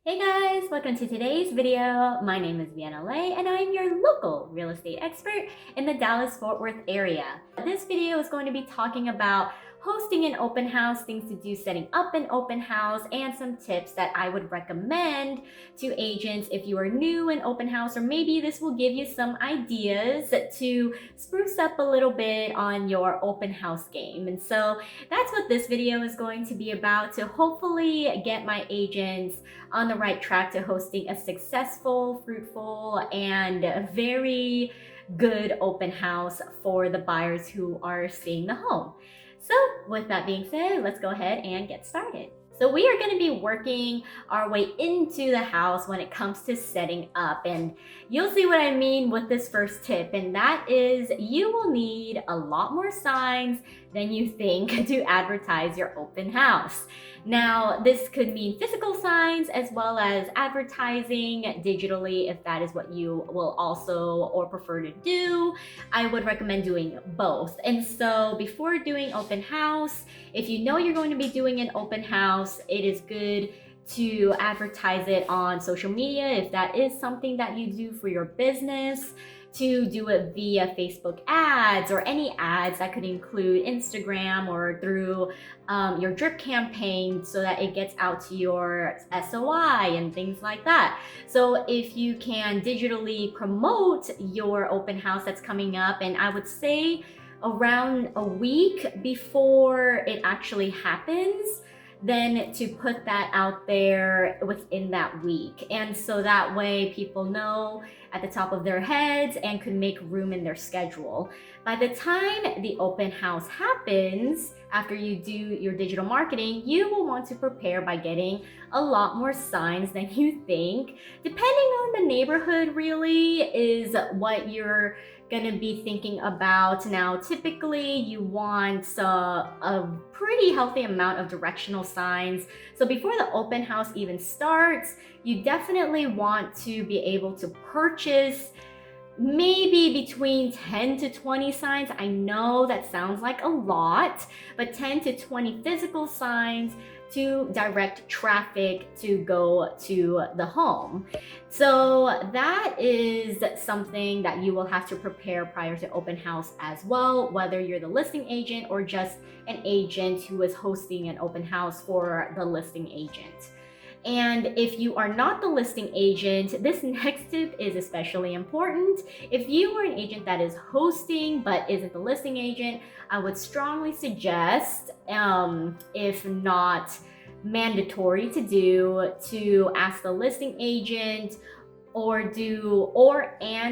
Hey guys, welcome to today's video. My name is Vienna Lay and I'm your local real estate expert in the Dallas-Fort Worth area. This video is going to be talking about hosting an open house, things to do setting up an open house, and some tips that I would recommend to agents if you are new in open house, or maybe this will give you some ideas to spruce up a little bit on your open house game. And so that's what this video is going to be about, to hopefully get my agents on the right track to hosting a successful, fruitful, and very good open house for the buyers who are seeing the home. So with that being said, let's go ahead and get started. So we are going to be working our way into the house when it comes to setting up, and you'll see what I mean with this first tip, and that is you will need a lot more signs than you think to advertise your open house. Now, this could mean physical signs as well as advertising digitally if that is what you will also or prefer to do. I would recommend doing both. And so before doing open house, if you know you're going to be doing an open house, it is good to advertise it on social media if that is something that you do for your business, to do it via Facebook ads or any ads that could include Instagram or through your drip campaign so that it gets out to your SOI and things like that. So if you can digitally promote your open house that's coming up, and I would say around a week before it actually happens, then to put that out there within that week. And so that way people know at the top of their heads and could make room in their schedule. By the time the open house happens, after you do your digital marketing, you will want to prepare by getting a lot more signs than you think. Depending on the neighborhood really is what you're gonna be thinking about. Now, typically you want a pretty healthy amount of directional signs. So before the open house even starts, you definitely want to be able to purchase maybe between 10 to 20 signs. I know that sounds like a lot, but 10 to 20 physical signs to direct traffic to go to the home. So that is something that you will have to prepare prior to open house as well, whether you're the listing agent or just an agent who is hosting an open house for the listing agent. And if you are not the listing agent, this next tip is especially important. If you are an agent that is hosting but isn't the listing agent, I would strongly suggest, if not mandatory to do, to ask the listing agent or do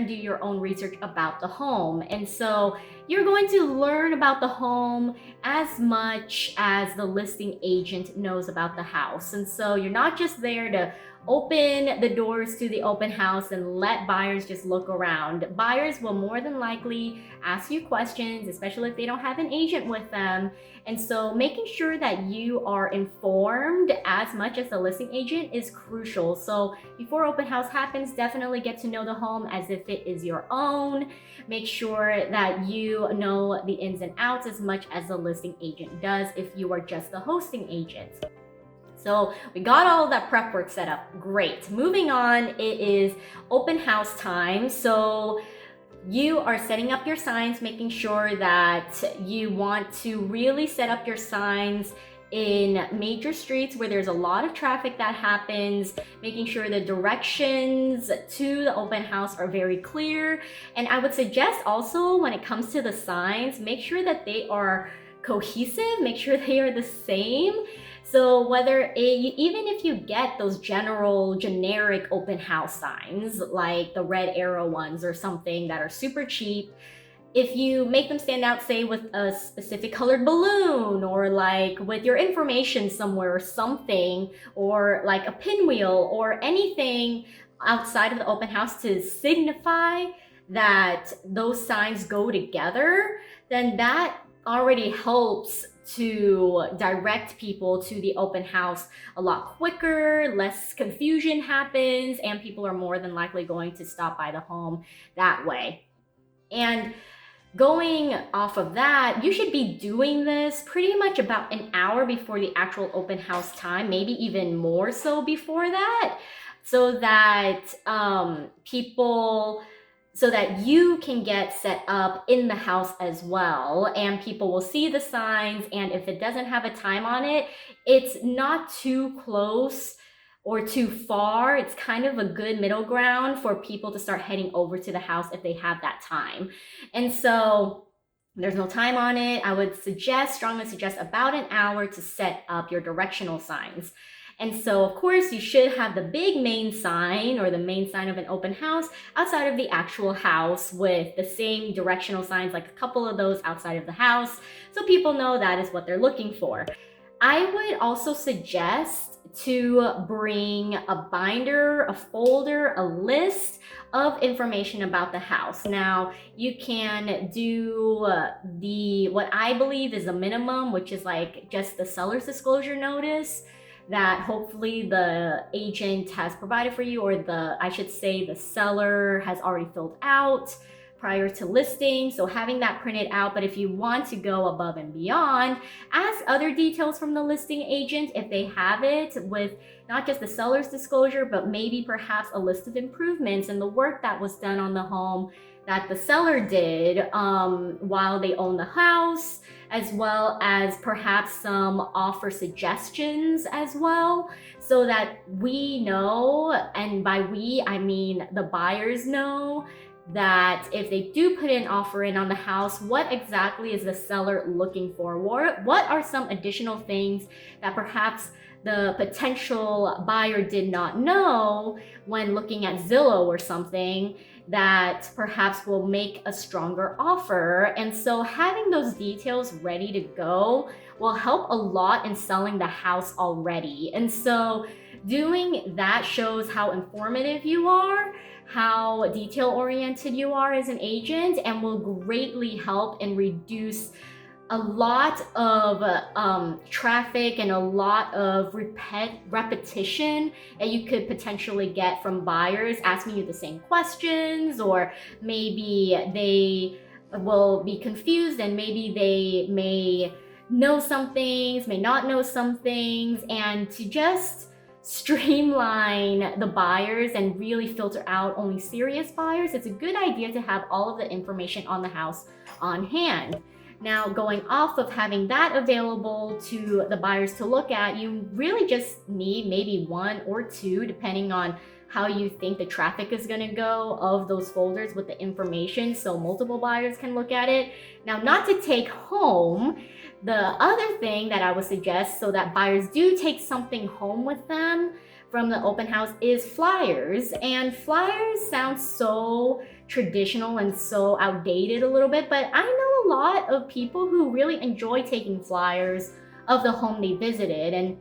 your own research about the home. And so you're going to learn about the home as much as the listing agent knows about the house. And so you're not just there to open the doors to the open house and let buyers just look around. Buyers will more than likely ask you questions, especially if they don't have an agent with them. And so making sure that you are informed as much as the listing agent is crucial. So before open house happens, definitely get to know the home as if it is your own. Make sure that you know the ins and outs as much as the listing agent does if you are just the hosting agent. So we got all of that prep work set up. Great. Moving on, it is open house time. So you are setting up your signs, making sure that you want to really set up your signs in major streets where there's a lot of traffic that happens, making sure the directions to the open house are very clear. And I would suggest also, when it comes to the signs, make sure that they are cohesive, make sure they are the same. So even if you get those generic open house signs, like the red arrow ones or something that are super cheap, if you make them stand out, say with a specific colored balloon or like with your information somewhere or something, or like a pinwheel or anything outside of the open house to signify that those signs go together, then that already helps to direct people to the open house a lot quicker, less confusion happens, and people are more than likely going to stop by the home that way. And Going off of that, you should be doing this pretty much about an hour before the actual open house time, maybe even more so before that, so that so that you can get set up in the house as well, and people will see the signs. And if it doesn't have a time on it, it's not too close or too far. It's kind of a good middle ground for people to start heading over to the house if they have that time. And so there's no time on it. I would strongly suggest about an hour to set up your directional signs. And so, of course, you should have the big main sign or the main sign of an open house outside of the actual house with the same directional signs, like a couple of those outside of the house, so people know that is what they're looking for. I would also suggest to bring a binder, a folder, a list of information about the house. Now, you can do what I believe is a minimum, which is like just the seller's disclosure notice that hopefully the agent has provided for you, or I should say the seller has already filled out prior to listing. So having that printed out. But if you want to go above and beyond, ask other details from the listing agent if they have it, with not just the seller's disclosure, but maybe perhaps a list of improvements and the work that was done on the home that the seller did while they own the house, as well as perhaps some offer suggestions as well, so that we know, and by we, I mean the buyers know, that if they do put an offer in on the house, what exactly is the seller looking for? What are some additional things that perhaps the potential buyer did not know when looking at Zillow or something, that perhaps will make a stronger offer? And so having those details ready to go will help a lot in selling the house already. And so doing that shows how informative you are, how detail oriented you are as an agent, and will greatly help and reduce a lot of traffic and a lot of repetition that you could potentially get from buyers asking you the same questions, or maybe they will be confused and maybe they may know some things, may not know some things. And to just streamline the buyers and really filter out only serious buyers, it's a good idea to have all of the information on the house on hand. Now, going off of having that available to the buyers to look at, you really just need maybe one or two, depending on how you think the traffic is going to go, of those folders with the information, so multiple buyers can look at it. Now, not to take home, the other thing that I would suggest, so that buyers do take something home with them from the open house, is flyers. And flyers sound so traditional and so outdated a little bit, but I know a lot of people who really enjoy taking flyers of the home they visited. And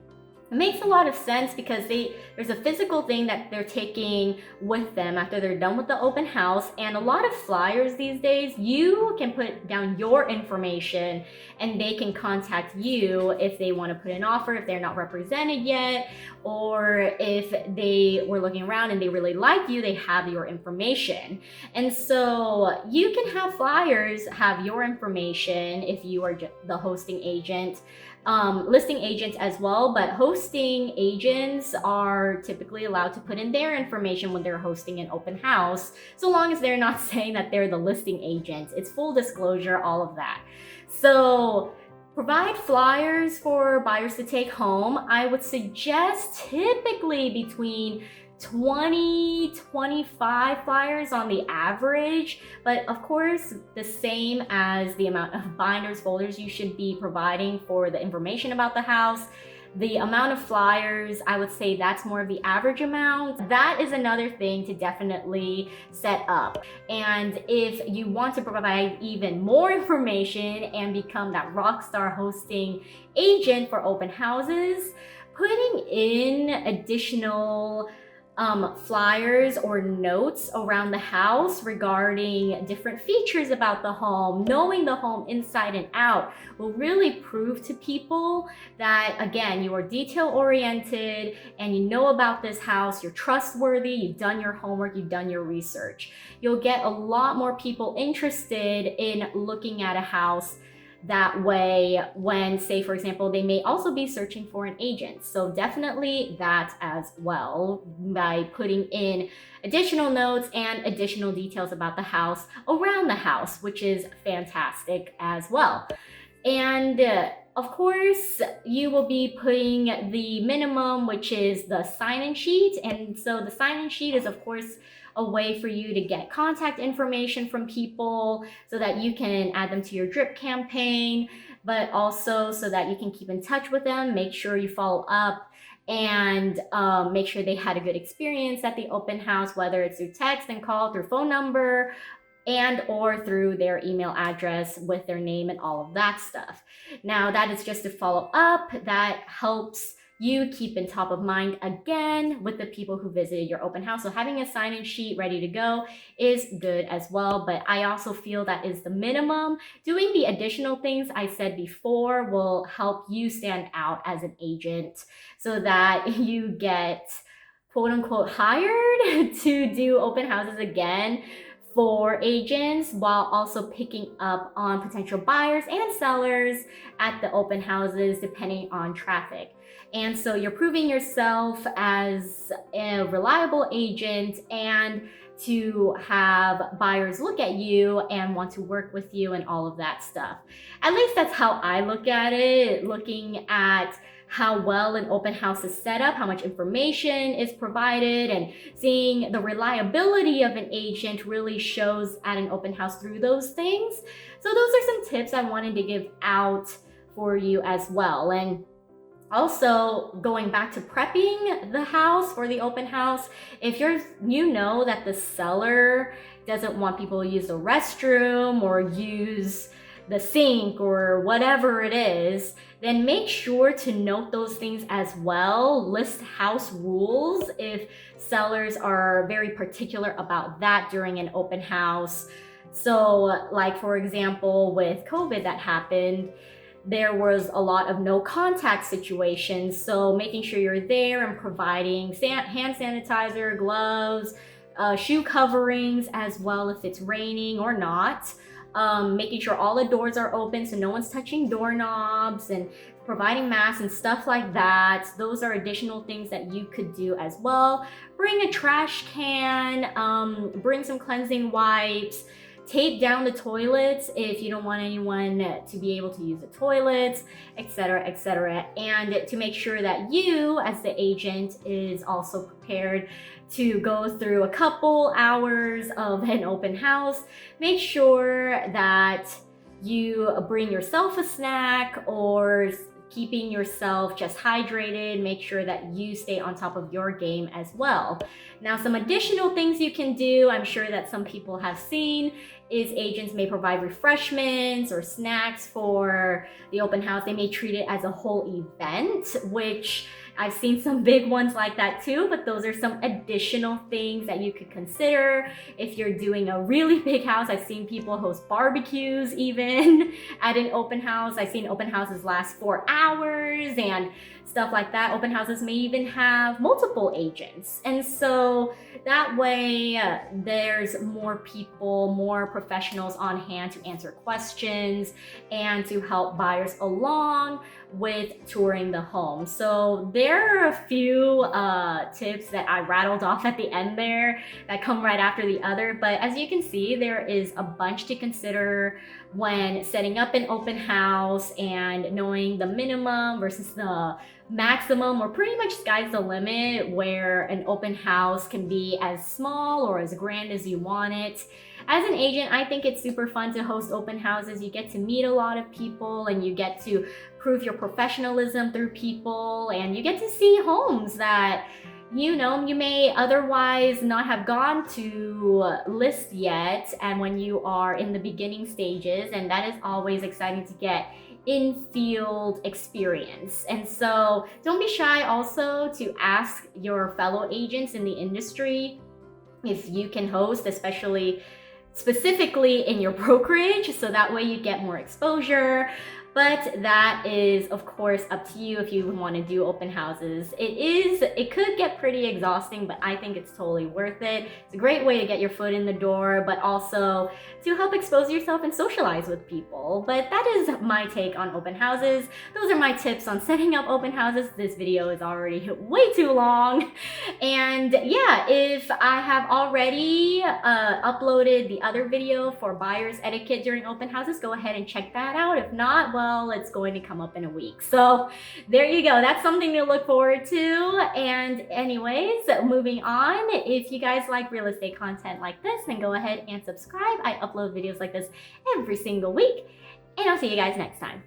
it makes a lot of sense because there's a physical thing that they're taking with them after they're done with the open house. And a lot of flyers these days, you can put down your information and they can contact you if they want to put an offer, if they're not represented yet, or if they were looking around and they really like you, they have your information. And so you can have flyers have your information if you are the hosting agent. Listing agents as well, but hosting agents are typically allowed to put in their information when they're hosting an open house, so long as they're not saying that they're the listing agent. It's full disclosure, all of that. So provide flyers for buyers to take home. I would suggest typically between 20-25 flyers on the average, but of course the same as the amount of binders, folders you should be providing for the information about the house. The amount of flyers, I would say that's more of the average amount. That is another thing to definitely set up. And if you want to provide even more information and become that rock star hosting agent for open houses, putting in additional flyers or notes around the house regarding different features about the home. Knowing the home inside and out will really prove to people that, again, you are detail oriented and you know about this house, you're trustworthy, you've done your homework, you've done your research. You'll get a lot more people interested in looking at a house that way when, say, for example, they may also be searching for an agent. So definitely that as well, by putting in additional notes and additional details about the house around the house, which is fantastic as well. And of course, you will be putting the minimum, which is the sign-in sheet. And so the sign-in sheet is, of course, a way for you to get contact information from people so that you can add them to your drip campaign, but also so that you can keep in touch with them, make sure you follow up, and make sure they had a good experience at the open house, whether it's through text and call, through phone number, and or through their email address with their name and all of that stuff. Now, that is just to follow up. That helps you keep in top of mind again with the people who visited your open house. So having a sign-in sheet ready to go is good as well, but I also feel that is the minimum. Doing the additional things I said before will help you stand out as an agent so that you get quote unquote hired to do open houses again for agents, while also picking up on potential buyers and sellers at the open houses depending on traffic. And so you're proving yourself as a reliable agent and to have buyers look at you and want to work with you and all of that stuff. At least that's how I look at it, looking at how well an open house is set up, how much information is provided, and seeing the reliability of an agent really shows at an open house through those things. So those are some tips I wanted to give out for you as well. And also, going back to prepping the house for the open house, if you know that the seller doesn't want people to use the restroom or use the sink or whatever it is, then make sure to note those things as well. List house rules if sellers are very particular about that during an open house. So, like for example, with COVID that happened, there was a lot of no contact situations. So making sure you're there and providing hand sanitizer, gloves, shoe coverings as well if it's raining or not. Making sure all the doors are open so no one's touching doorknobs, and providing masks and stuff like that. Those are additional things that you could do as well. Bring a trash can, bring some cleansing wipes, tape down the toilets if you don't want anyone to be able to use the toilets, etc., etc. And to make sure that you, as the agent, is also prepared to go through a couple hours of an open house. Make sure that you bring yourself a snack or keeping yourself just hydrated. Make sure that you stay on top of your game as well. Now, some additional things you can do, I'm sure that some people have seen, is agents may provide refreshments or snacks for the open house. They may treat it as a whole event, which I've seen some big ones like that too, but those are some additional things that you could consider. If you're doing a really big house, I've seen people host barbecues even at an open house. I've seen open houses last 4 hours and stuff like that. Open houses may even have multiple agents. And so that way there's more people, more professionals on hand to answer questions and to help buyers along with touring the home. So there are a few tips that I rattled off at the end there that come right after the other. But as you can see, there is a bunch to consider when setting up an open house and knowing the minimum versus the maximum, or pretty much sky's the limit, where an open house can be as small or as grand as you want it. As an agent, I think it's super fun to host open houses. You get to meet a lot of people and you get to prove your professionalism through people, and you get to see homes that you may otherwise not have gone to list yet, and when you are in the beginning stages, and that is always exciting to get in-field experience. And so don't be shy also to ask your fellow agents in the industry if you can host, especially specifically in your brokerage, so that way you get more exposure. But that is, of course, up to you if you want to do open houses. It could get pretty exhausting, but I think it's totally worth it. It's a great way to get your foot in the door, but also to help expose yourself and socialize with people. But that is my take on open houses. Those are my tips on setting up open houses. This video is already way too long. And yeah, if I have already uploaded the other video for buyer's etiquette during open houses, go ahead and check that out. If not, well, it's going to come up in a week. So there you go. That's something to look forward to. And anyways, moving on, if you guys like real estate content like this, then go ahead and subscribe. I upload videos like this every single week, and I'll see you guys next time.